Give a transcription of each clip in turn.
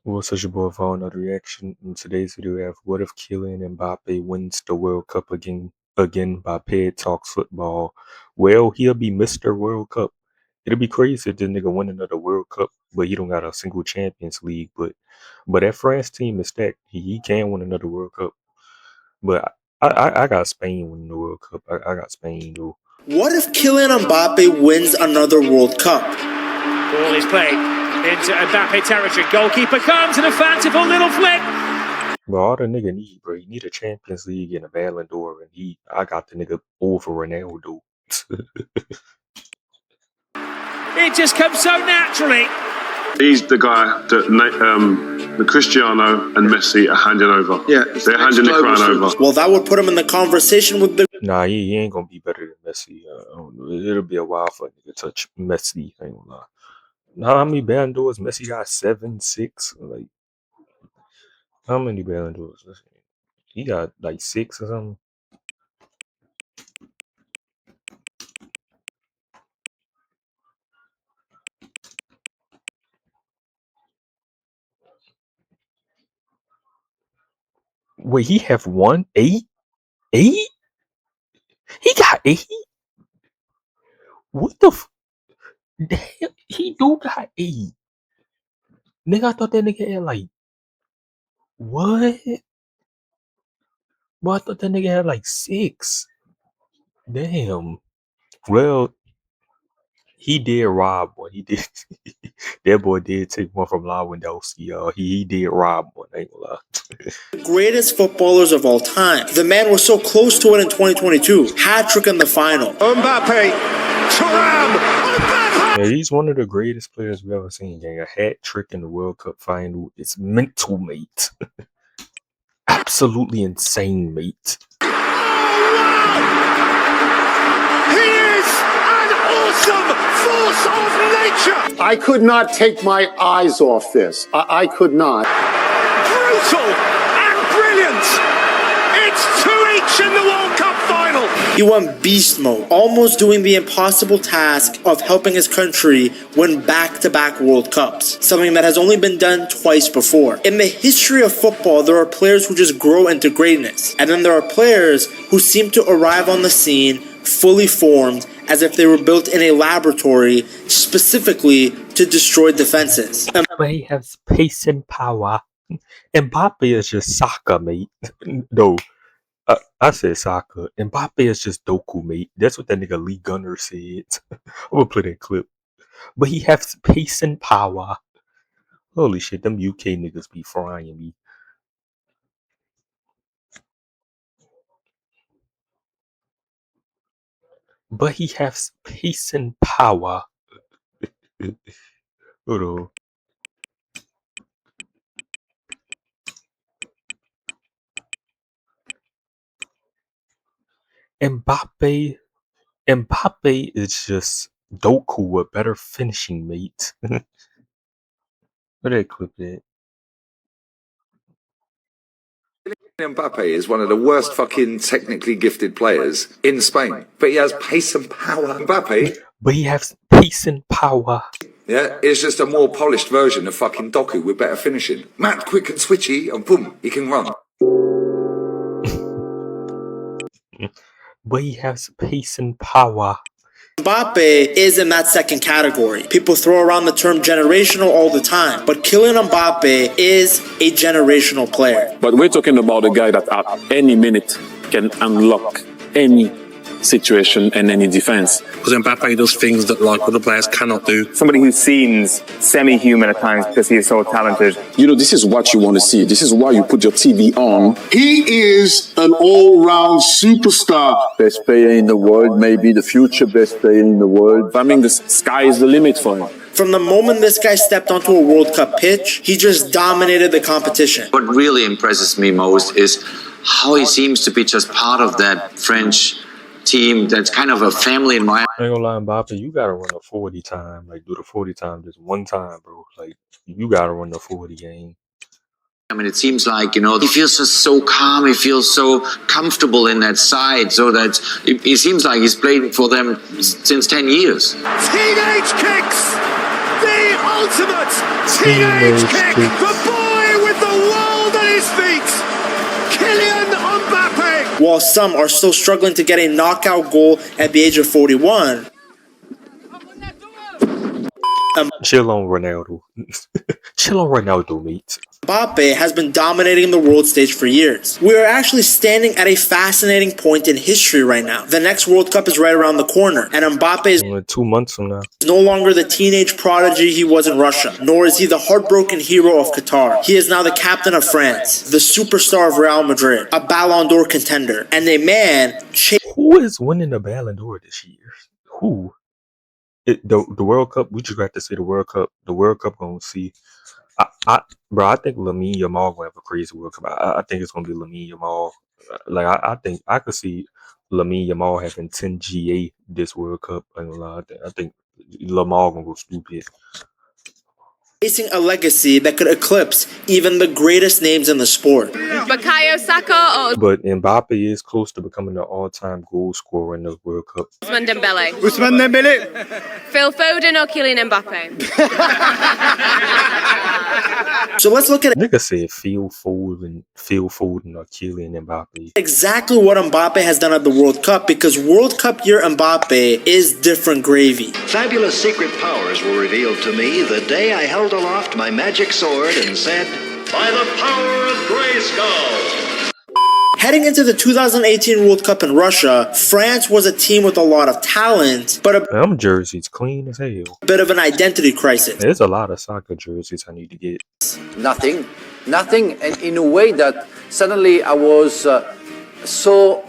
What's such a boy for another reaction? In today's video, we have what if Kylian Mbappé wins the World Cup again by Paid Talks Football? Well, he'll be Mr. World Cup. It'll be crazy if this nigga win another World Cup, but he don't got a single Champions League. But that France team is stacked. He can win another World Cup. But I got Spain winning the World Cup. I got Spain though. What if Kylian Mbappé wins another World Cup? Ball is played into Mbappé territory. Goalkeeper comes and a fanciful little flick. But all the nigga need, bro, he need a Champions League and a Ballon d'Or, and I got the nigga over Ronaldo. It just comes so naturally. He's the guy that the Cristiano and Messi are handing over. Yeah, they're handing the crown over. Well, that would put him in the conversation with the... Nah, he ain't gonna be better than Messi. It'll be a while for a nigga to touch Messi. I ain't gonna lie. Now, how many Ballon d'Ors? Messi got 7, 6. Like, how many Ballon d'Ors? He got like 6 or something. Wait, he have 1, 8? 8? He got 8? What the damn, he do got 8. Nigga, I thought that nigga had like, what? Well, I thought that nigga had like 6. Damn. Well, he did rob one. He did. That boy did take one from Lewandowski, y'all. He did rob one. I ain't gonna lie. greatest footballers of all time. The man was so close to it in 2022. Hat-trick in the final. Mbappé, Thuram, Mbappé. Yeah, he's one of the greatest players we've ever seen, gang. A hat trick in the World Cup final. It's mental, mate. Absolutely insane, mate. Oh, wow! He is an awesome force of nature. I could not take my eyes off this. I could not. Brutal and brilliant. It's 2-each in the World Cup final. He went beast mode, almost doing the impossible task of helping his country win back-to-back World Cups, something that has only been done twice before. In the history of football, there are players who just grow into greatness, and then there are players who seem to arrive on the scene fully formed, as if they were built in a laboratory specifically to destroy defenses. But he has pace and power. Mbappe is just soccer, mate. No. I said soccer. Mbappe is just Doku, mate. That's what that nigga Lee Gunner said. I'm gonna play that clip. But he has pace and power. Holy shit, them UK niggas be frying me. But he has pace and power. Hold on. Mbappe is just Doku with better finishing, mate. Where that clip at? Mbappé is one of the worst fucking technically gifted players in Spain, but he has pace and power. Mbappé, But he has pace and power. yeah, is just a more polished version of fucking Doku with better finishing. Mad, quick and switchy, and boom, he can run. But he has pace and power. Mbappe is in that second category. People throw around the term generational all the time, but Kylian Mbappe is a generational player. But we're talking about a guy that at any minute can unlock any situation and any defense. Because Mbappé does things that like other players cannot do. Somebody who seems semi-human at times because he is so talented. You know, this is what you want to see. This is why you put your TV on. He is an all-round superstar. Best player in the world, maybe the future best player in the world. I mean, the sky is the limit for him. From the moment this guy stepped onto a World Cup pitch, he just dominated the competition. What really impresses me most is how he seems to be just part of that French team that's kind of a family environment. I ain't gonna lie, Mbappe, you gotta run a 40 time. Like, do the 40 time just one time, bro. Like, you gotta run the 40 game. I mean, it seems like, you know, he feels just so calm. He feels so comfortable in that side, so that it seems like he's played for them since 10 years. Teenage kicks! The ultimate teenage kick! The ball while some are still struggling to get a knockout goal at the age of 41. Chill on Ronaldo. Chill on Ronaldo, mate. Mbappé has been dominating the world stage for years. We are actually standing at a fascinating point in history right now. The next World Cup is right around the corner, and Mbappé is Only 2 months from now. no longer the teenage prodigy he was in Russia, nor is he the heartbroken hero of Qatar. He is now the captain of France, the superstar of Real Madrid, a Ballon d'Or contender, and a man Who is winning the Ballon d'Or this year? Who? The World Cup, we just got to say the World Cup. The World Cup gonna see. I think Lamine Yamal will have a crazy World Cup. I think it's gonna be Lamine Yamal. Like I think I could see Lamine Yamal having 10 GA this World Cup. I think Lamar gonna go stupid. facing a legacy that could eclipse even the greatest names in the sport. Bukayo Saka or But Mbappe is close to becoming the all-time goal scorer in the World Cup. Ousmane Dembele? Ousmane Dembele. Phil Foden or Kylian Mbappe? So let's look at Nigga said Phil Foden or Kylian Mbappe. exactly what Mbappe has done at the World Cup, because World Cup year Mbappe is different gravy. Fabulous secret powers were revealed to me the day I held aloft my magic sword and said, "By the power of Grayskull." Heading into the 2018 World Cup in Russia, France was a team with a lot of talent, but Them jerseys clean as hell. bit of an identity crisis. There's a lot of soccer jerseys I need to get. Nothing, and in a way that suddenly I was so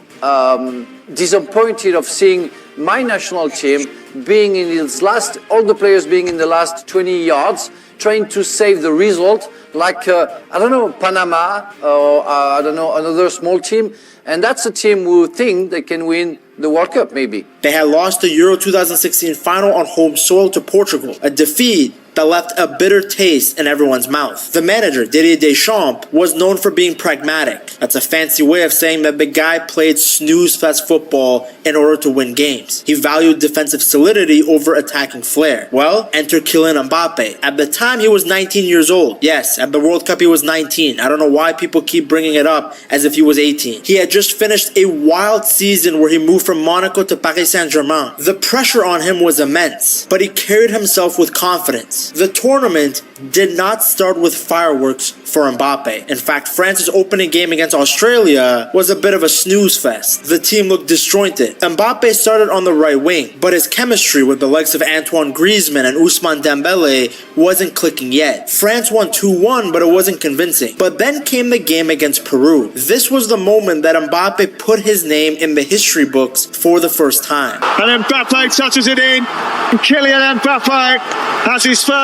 disappointed of seeing my national team being in its last, all the players being in the last 20 yards, trying to save the result, like, I don't know, Panama, or I don't know, another small team. And that's a team who think they can win the World Cup, maybe. They had lost the Euro 2016 final on home soil to Portugal, a defeat that left a bitter taste in everyone's mouth. The manager, Didier Deschamps, was known for being pragmatic. That's a fancy way of saying that the guy played snooze-fest football in order to win games. He valued defensive solidity over attacking flair. Well, enter Kylian Mbappé. At the time, he was 19 years old. Yes, at the World Cup, he was 19. I don't know why people keep bringing it up as if he was 18. He had just finished a wild season where he moved from Monaco to Paris Saint-Germain. The pressure on him was immense, but he carried himself with confidence. The tournament did not start with fireworks for Mbappe. In fact, France's opening game against Australia was a bit of a snooze fest. The team looked disjointed. Mbappe started on the right wing, but his chemistry with the likes of Antoine Griezmann and Ousmane Dembele wasn't clicking yet. France won 2-1, but it wasn't convincing. But then came the game against Peru. This was the moment that Mbappe put his name in the history books for the first time. And Mbappe touches it in. Kylian Mbappe has his first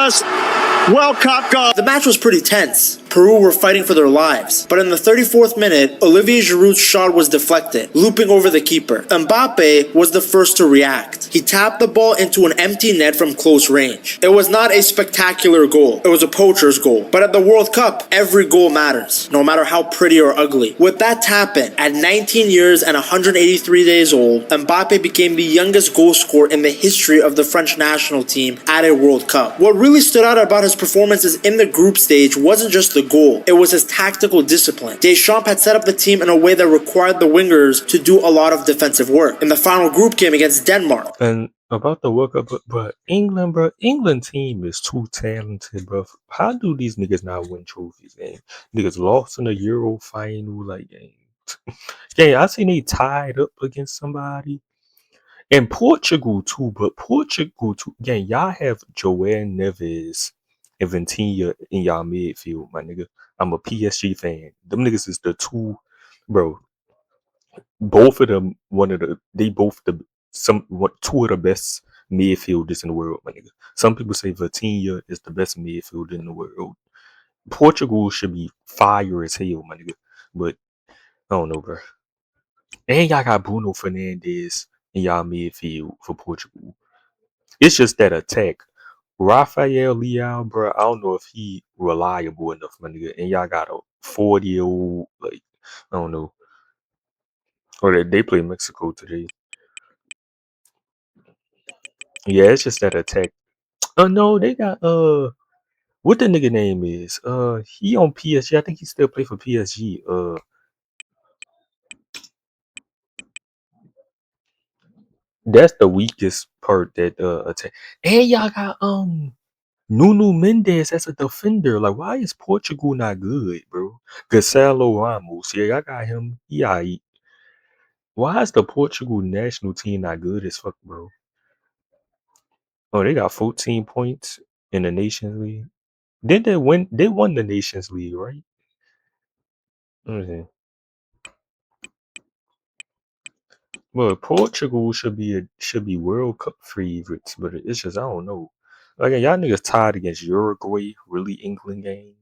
World Cup goal. The match was pretty tense. Peru were fighting for their lives. But in the 34th minute, Olivier Giroud's shot was deflected, looping over the keeper. Mbappe was the first to react. He tapped the ball into an empty net from close range. It was not a spectacular goal. It was a poacher's goal. But at the World Cup, every goal matters, no matter how pretty or ugly. With that tap-in, at 19 years and 183 days old, Mbappe became the youngest goal scorer in the history of the French national team at a World Cup. What really stood out about his performances in the group stage wasn't just the goal, it was his tactical discipline. Deschamps had set up the team in a way that required the wingers to do a lot of defensive work. In the final group game against Denmark, And about the World Cup, but England team is too talented, bro. How do these niggas not win trophies, gang? Niggas lost in the Euro final, like, gang. Gang, I seen they tied up against somebody. And Portugal too, but Portugal too. Gang, y'all have Joel Neves and Ventinha in y'all midfield, my nigga. I'm a PSG fan. Them niggas is the two, bro. Both of them, two of the best midfielders in the world, my nigga. Some people say Vitinha is the best midfielder in the world. Portugal should be fire as hell, my nigga. But I don't know, bro. And y'all got Bruno Fernandes in y'all midfield for Portugal. It's just that attack. Rafael Leao, bro, I don't know if he reliable enough, my nigga. And y'all got a 40-year-old, like, I don't know. Or they play Mexico today. Yeah, it's just that attack. No, they got what the nigga name is? He on PSG. I think he still play for PSG. That's the weakest part that attack. And y'all got Nuno Mendes as a defender. Like, why is Portugal not good, bro? Gonçalo Ramos. Yeah, I got him. He aight. Why is the Portugal national team not good as fuck, bro? Oh, they got 14 points in the Nations League. Did they win? They won the Nations League, right? Let me see. Well, Portugal should be World Cup favorites, but it's just I don't know. Like y'all niggas tied against Uruguay, really England game.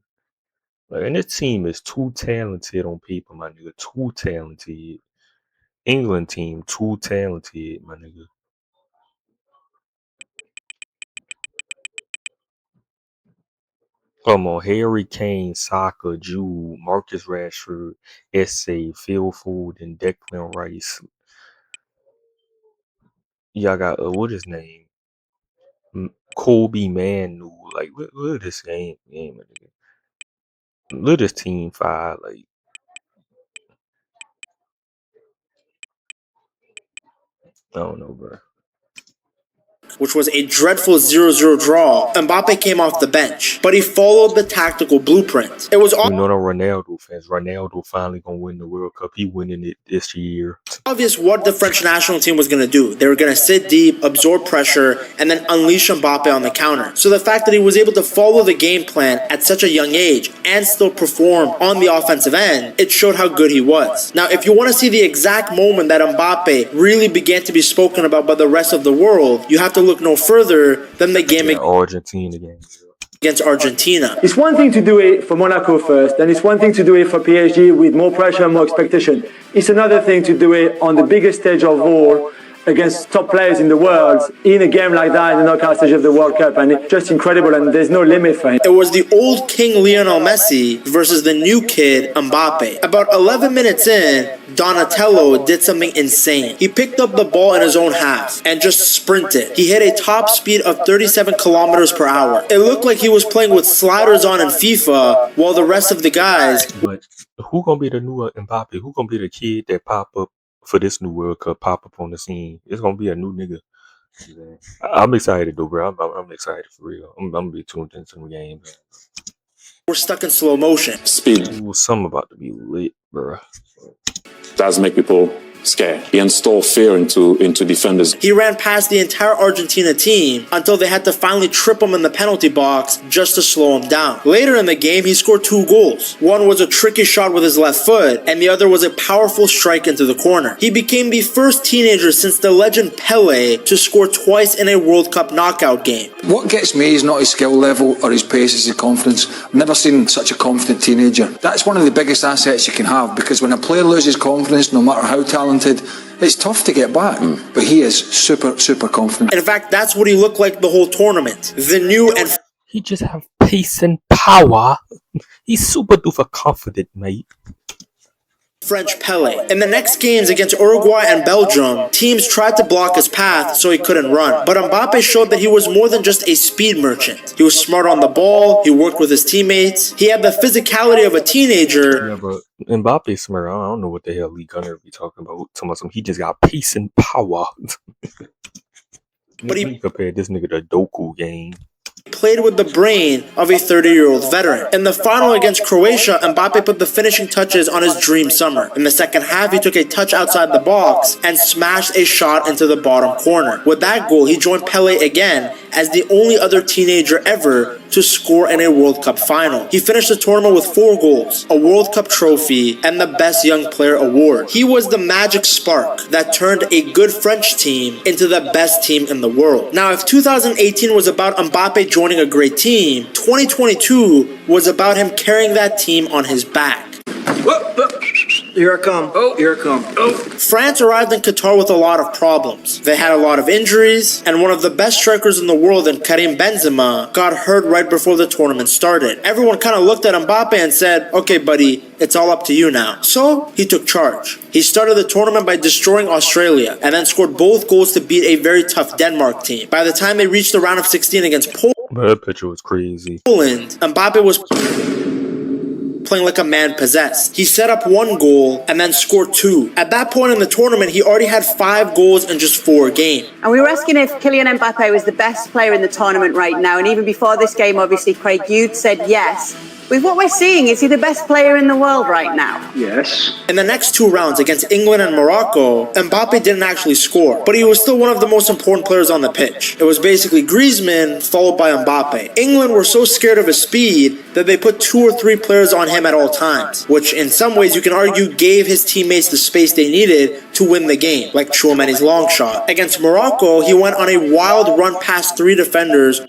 Like, and this team is too talented on paper, my nigga. Too talented. England team, too talented, my nigga. Come on, Harry Kane, Saka, Jude, Marcus Rashford, Essay, Phil Foden, Declan Rice. Y'all got what his name? Kobe Manu. Like look at this game, my nigga. Look at this team five. Like I don't know, bro. Which was a dreadful 0-0 draw. Mbappe came off the bench, but he followed the tactical blueprint. It was You know the Ronaldo fans. Ronaldo finally gonna win the World Cup. He winning it this year. obvious what the French national team was going to do. They were going to sit deep, absorb pressure, and then unleash Mbappe on the counter. So the fact that he was able to follow the game plan at such a young age and still perform on the offensive end, it showed how good he was. Now, if you want to see the exact moment that Mbappe really began to be spoken about by the rest of the world, you have to look no further than the game Argentina game against Argentina. It's one thing to do it for Monaco first, and it's one thing to do it for PSG with more pressure and more expectation. It's another thing to do it on the biggest stage of all against top players in the world in a game like that in the knockout stage of the World Cup, and it's just incredible, and there's no limit for him. It was the old king Lionel Messi versus the new kid Mbappe. About 11 minutes in, Donatello did something insane. He picked up the ball in his own half and just sprinted. He hit a top speed of 37 kilometers per hour. It looked like he was playing with sliders on in FIFA while the rest of the guys... But who gonna be the new Mbappe? Who gonna be the kid that pop up for this new World Cup, pop up on the scene? It's gonna be a new nigga. I'm excited though, bro. I'm excited for real. I'm gonna be tuned into the game. We're stuck in slow motion. Speed. Ooh, something about to be lit, bro. Does make people scared. He installed fear into defenders. He ran past the entire Argentina team until they had to finally trip him in the penalty box just to slow him down. Later in the game, he scored 2 goals. One was a tricky shot with his left foot, and the other was a powerful strike into the corner. He became the first teenager since the legend Pelé to score twice in a World Cup knockout game. What gets me is not his skill level or his pace, it's his confidence. I've never seen such a confident teenager. That's one of the biggest assets you can have, because when a player loses confidence, no matter how talented, it's tough to get back, but he is super confident. In fact, that's what he looked like the whole tournament. The new and... He just have pace and power. He's super duper confident, mate. French Pelé. In the next games against Uruguay and Belgium, teams tried to block his path so he couldn't run. But Mbappe showed that he was more than just a speed merchant. He was smart on the ball, he worked with his teammates, he had the physicality of a teenager. Yeah, but Mbappe's smart. I don't know what the hell Lee Gunner be talking about. He just got pace and power. But he compared this nigga to Doku game. Played with the brain of a 30-year-old veteran. In the final against Croatia, Mbappe put the finishing touches on his dream summer. In the second half, he took a touch outside the box and smashed a shot into the bottom corner. With that goal, he joined Pelé again as the only other teenager ever to score in a World Cup final. He finished the tournament with 4 goals, a World Cup trophy, and the Best Young Player award. He was the magic spark that turned a good French team into the best team in the world. Now, if 2018 was about Mbappe joining a great team, 2022 was about him carrying that team on his back. Here I come. Oh, here I come. Oh. France arrived in Qatar with a lot of problems. They had a lot of injuries, and one of the best strikers in the world, in Karim Benzema, got hurt right before the tournament started. Everyone kind of looked at Mbappe and said, okay, buddy, it's all up to you now. So, he took charge. He started the tournament by destroying Australia, and then scored both goals to beat a very tough Denmark team. By the time they reached the round of 16 against But that picture was crazy. Poland, Mbappe was playing like a man possessed. He set up one goal and then scored two. At that point in the tournament, he already had 5 goals in just 4 games. And we were asking if Kylian Mbappé was the best player in the tournament right now. And even before this game, obviously, Craig, you'd said yes. With what we're seeing, is he the best player in the world right now? Yes. In the next 2 rounds against England and Morocco, Mbappé didn't actually score, but he was still one of the most important players on the pitch. It was basically Griezmann followed by Mbappé. England were so scared of his speed that they put 2 or 3 players on him at all times, which in some ways you can argue gave his teammates the space they needed to win the game, like Chouameni's long shot. Against Morocco, he went on a wild run past 3 defenders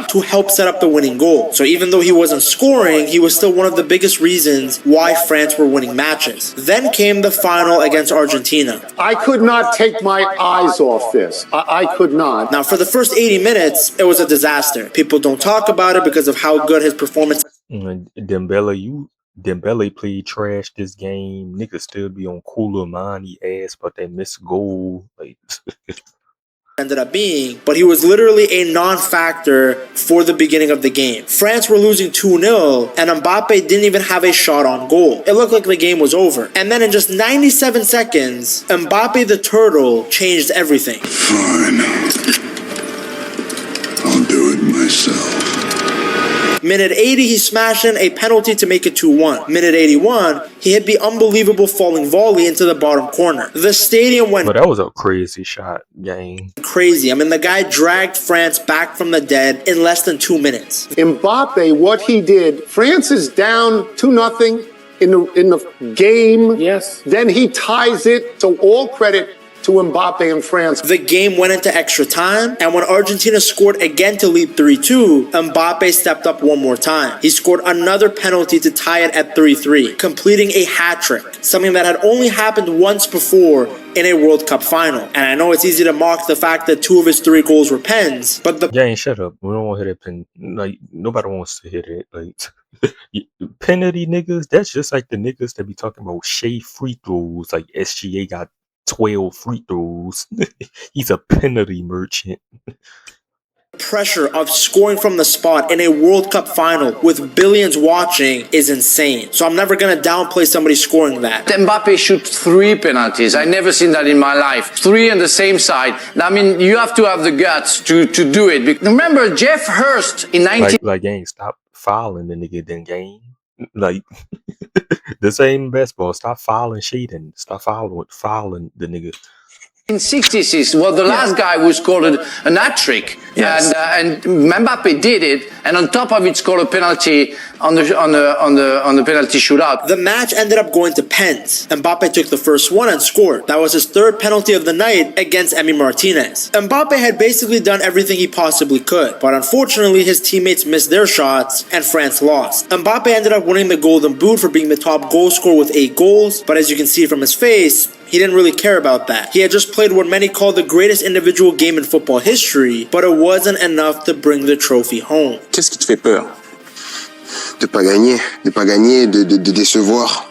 to help set up the winning goal. So even though he wasn't scoring, he was still one of the biggest reasons why France were winning matches. Then came the final against Argentina. I could not take my eyes off this. I could not. Now, for the first 80 minutes, it was a disaster. People don't talk about it because of how good his performance. Dembele played trash this game. Niggas still be on Koulibaly ass, but they missed goal. Like ended up being, but he was literally a non-factor for the beginning of the game. France were losing 2-0, and Mbappe didn't even have a shot on goal. It looked like the game was over. And then in just 97 seconds, Mbappe the Turtle changed everything. Fine. I'll do it myself. Minute 80, he smashed in a penalty to make it 2-1. Minute 81, he hit the unbelievable falling volley into the bottom corner. The stadium went... But that was a crazy shot, gang. Crazy. I mean, the guy dragged France back from the dead in less than 2 minutes. Mbappe, what he did, France is down 2-0 in the game. Yes. Then he ties it, so all credit to Mbappe and France. The game went into extra time, and when Argentina scored again to lead 3-2, Mbappe stepped up one more time. He scored another penalty to tie it at 3-3, completing a hat-trick, something that had only happened once before in a World Cup final. And I know it's easy to mock the fact that 2 of his 3 goals were pens, but the... Gang, shut up. We don't want to hear that pen. Like, nobody wants to hear that. Like, penalty niggas, that's just like the niggas that be talking about Shea free throws. Like, SGA got 12 free throws. He's a penalty merchant. Pressure of scoring from the spot in a World Cup final with billions watching is insane. So I'm never going to downplay somebody scoring that. Mbappe shot 3 penalties. I never seen that in my life. 3 on the same side. I mean, you have to have the guts to do it. Remember Jeff Hurst in 19... Like gang, stop fouling the nigga then game. Like, the same basketball. Stop fouling shading. Stop fouling the nigga. In 66, well, the last guy who scored an hat-trick, yes. and Mbappe did it, and on top of it, scored a penalty on the penalty shootout. The match ended up going to pens. Mbappe took the first one and scored. That was his 3rd penalty of the night against Emi Martinez. Mbappe had basically done everything he possibly could, but unfortunately, his teammates missed their shots, and France lost. Mbappe ended up winning the Golden Boot for being the top goal scorer with 8 goals, but as you can see from his face, he didn't really care about that. He had just played what many call the greatest individual game in football history, but it wasn't enough to bring the trophy home. Qu'est-ce qui te fait peur? De pas gagner, de décevoir,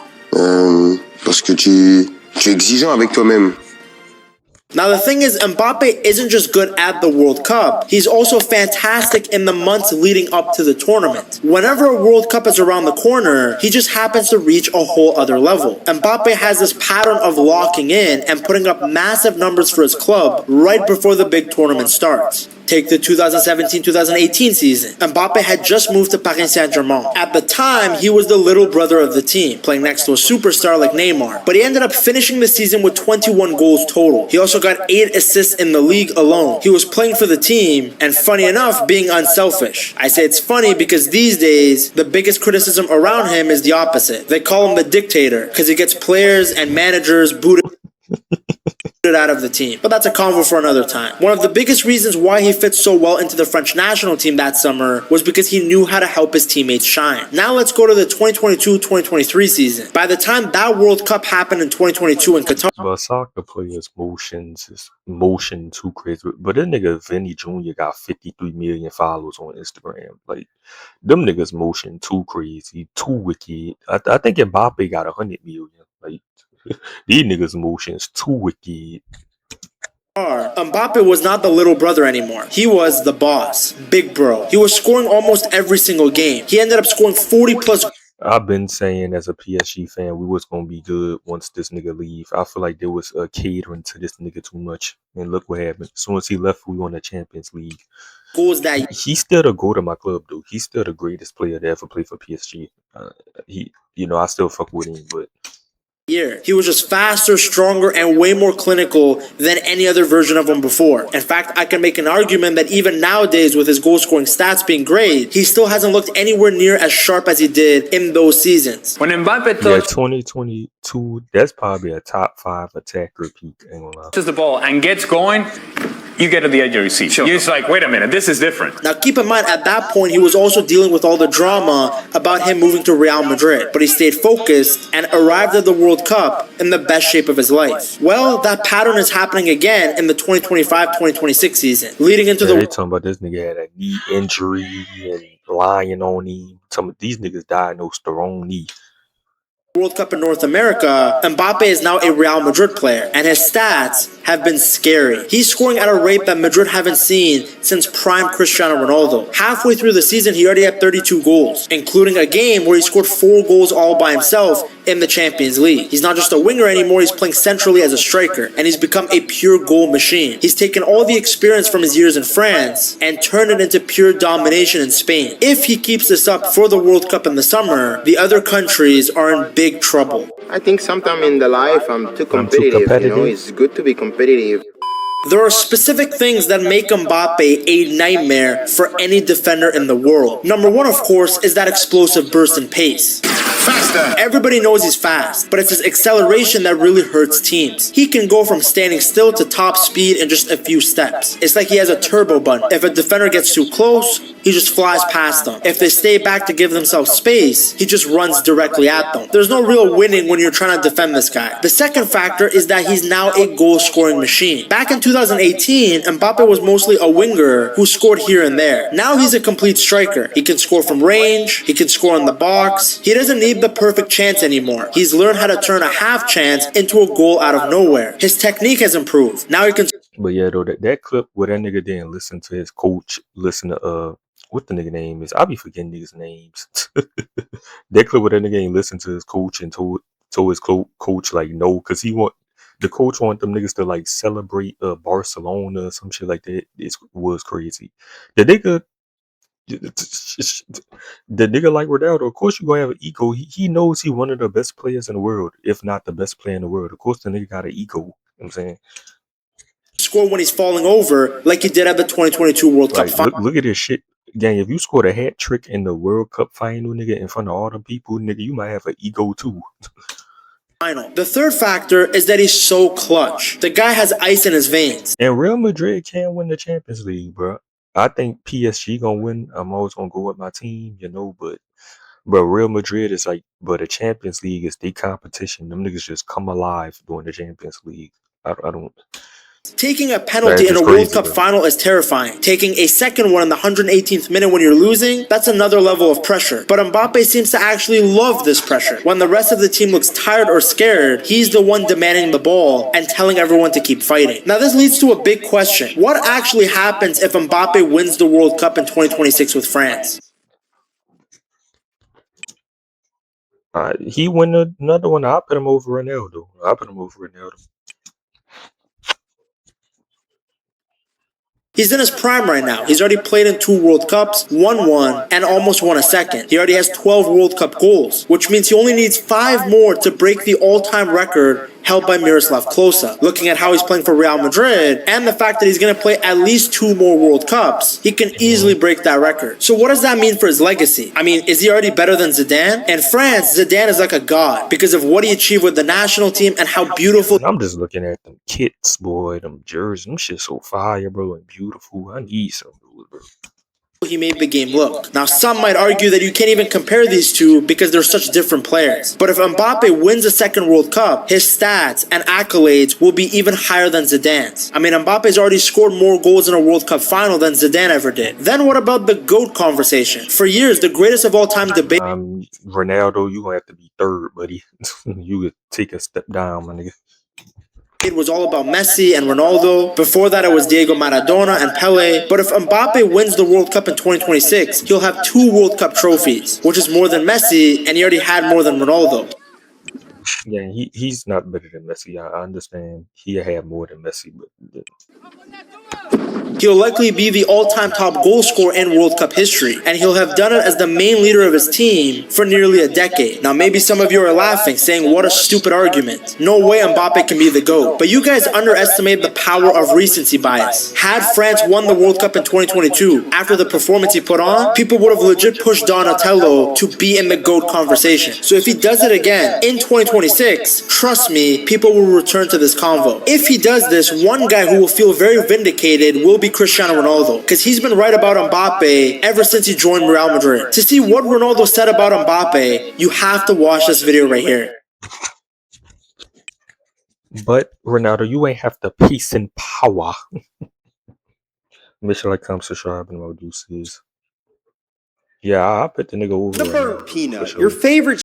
parce que tu es exigeant avec toi-même. Now the thing is, Mbappe isn't just good at the World Cup, he's also fantastic in the months leading up to the tournament. Whenever a World Cup is around the corner, he just happens to reach a whole other level. Mbappe has this pattern of locking in and putting up massive numbers for his club right before the big tournament starts. Take the 2017-2018 season. Mbappe had just moved to Paris Saint-Germain. At the time, he was the little brother of the team, playing next to a superstar like Neymar. But he ended up finishing the season with 21 goals total. He also got 8 assists in the league alone. He was playing for the team, and funny enough, being unselfish. I say it's funny because these days, the biggest criticism around him is the opposite. They call him the dictator, because he gets players and managers booted out of the team. But that's a convo for another time. One of the biggest reasons why he fits so well into the French national team that summer was because he knew how to help his teammates shine. Now let's go to the 2022-2023 season. By the time that World Cup happened in 2022 in Qatar... But soccer players' motions is motion too crazy. But that nigga Vinny Jr. got 53 million followers on Instagram. Like, them niggas' motion too crazy, too wicked. I think Mbappe got 100 million. Like, these niggas' motions too wicked. Mbappé was not the little brother anymore. He was the boss, big bro. He was scoring almost every single game. He ended up scoring 40 plus. I've been saying as a PSG fan, we was gonna be good once this nigga leave. I feel like there was catering to this nigga too much, and look what happened. As soon as he left, we won the Champions League. He's still the goat of my club, though. He's still the greatest player to ever play for PSG. I still fuck with him, but year. He was just faster, stronger, and way more clinical than any other version of him before. In fact, I can make an argument that even nowadays, with his goal-scoring stats being great, he still hasn't looked anywhere near as sharp as he did in those seasons. When Mbappé 2022, that's probably a top 5 attacker peak. touches the ball and gets going, you get to the edge of your seat. You're just like, wait a minute, this is different. Now, keep in mind, at that point, he was also dealing with all the drama about him moving to Real Madrid, but he stayed focused and arrived at the World Cup in the best shape of his life. Well, that pattern is happening again in the 2025-2026 season, leading into they talking about this nigga had a knee injury and lying on him. Some of these niggas diagnosed the wrong knee. World Cup in North America, Mbappé is now a Real Madrid player, and his stats have been scary. He's scoring at a rate that Madrid haven't seen since prime Cristiano Ronaldo. Halfway through the season, he already had 32 goals, including a game where he scored 4 goals all by himself in the Champions League. He's not just a winger anymore, he's playing centrally as a striker, and he's become a pure goal machine. He's taken all the experience from his years in France and turned it into pure domination in Spain. If he keeps this up for the World Cup in the summer, the other countries are in big trouble. I think sometimes in the life I'm too competitive. You know, it's good to be competitive. There are specific things that make Mbappé a nightmare for any defender in the world. Number one, of course, is that explosive burst and pace. Faster. Everybody knows he's fast, but it's his acceleration that really hurts teams. He can go from standing still to top speed in just a few steps. It's like he has a turbo button. If a defender gets too close, he just flies past them. If they stay back to give themselves space, he just runs directly at them. There's no real winning when you're trying to defend this guy. The second factor is that he's now a goal-scoring machine. Back in 2018, Mbappé was mostly a winger who scored here and there. Now he's a complete striker. He can score from range, he can score in the box. He doesn't need the perfect chance anymore. He's learned how to turn a half chance into a goal out of nowhere. His technique has improved. Now he can... But yeah, though, that clip where that nigga didn't listen to his coach, listen to, what the nigga name is? I be forgetting niggas' names. That clip where that nigga ain't listen to his coach and told his coach, like, no, because the coach want them niggas to, like, celebrate Barcelona or some shit like that. It was crazy. The nigga like Ronaldo, of course you gonna have an ego. He knows he's one of the best players in the world, if not the best player in the world. Of course the nigga got an ego. You know what I'm saying? Score when he's falling over like he did at the 2022 World Cup final. Look at this shit. Gang, if you scored a hat trick in the World Cup final, nigga, in front of all them people, nigga, you might have an ego too. The third factor is that he's so clutch. The guy has ice in his veins. And Real Madrid can't win the Champions League, bro. I think PSG gonna win. I'm always gonna go with my team, but Real Madrid is like, the Champions League is the competition. Them niggas just come alive during the Champions League. I don't. Taking a penalty in a World Cup final is terrifying. Taking a second one in the 118th minute when you're losing, that's another level of pressure. But Mbappé seems to actually love this pressure. When the rest of the team looks tired or scared, he's the one demanding the ball and telling everyone to keep fighting. Now this leads to a big question. What actually happens if Mbappé wins the World Cup in 2026 with France? He win another one. I'll put him over Ronaldo. He's in his prime right now. He's already played in 2 World Cups, won 1, and almost won a second. He already has 12 World Cup goals, which means he only needs 5 more to break the all-time record held by Miroslav Klose. Looking at how he's playing for Real Madrid, and the fact that he's going to play at least 2 more World Cups, he can easily break that record. So what does that mean for his legacy? I mean, is he already better than Zidane? In France, Zidane is like a god because of what he achieved with the national team and how beautiful... I'm just looking at them kits, boy, them jerseys, them shit so fire, bro, and beautiful. I need some, bro. He made the game look. Now, some might argue that you can't even compare these two because they're such different players. But if Mbappé wins a second World Cup, his stats and accolades will be even higher than Zidane's. I mean, Mbappe's already scored more goals in a World Cup final than Zidane ever did. Then what about the GOAT conversation? For years, the greatest of all time debate... Ronaldo, you gonna have to be third, buddy. You could take a step down, my nigga. It was all about Messi and Ronaldo. Before that, it was Diego Maradona and Pele. But if Mbappé wins the World Cup in 2026, he'll have 2 World Cup trophies, which is more than Messi, and he already had more than Ronaldo. Yeah, he's not better than Messi. I understand he had more than Messi, but He'll likely be the all-time top goal scorer in World Cup history, and he'll have done it as the main leader of his team for nearly a decade. Now, maybe some of you are laughing, saying, what a stupid argument. No way Mbappé can be the GOAT. But you guys underestimate the power of recency bias. Had France won the World Cup in 2022, after the performance he put on, people would have legit pushed Donatello to be in the GOAT conversation. So if he does it again in 2026, trust me, people will return to this convo. If he does this, one guy who will feel very vindicated will be Cristiano Ronaldo, because he's been right about Mbappé ever since he joined Real Madrid. To see what Ronaldo said about Mbappé, you have to watch this video right here. But Ronaldo, you ain't have the peace and power. Make sure like, comment, subscribe, and what juices. Yeah, I'll put the nigga over. The burnt peanut, your favorite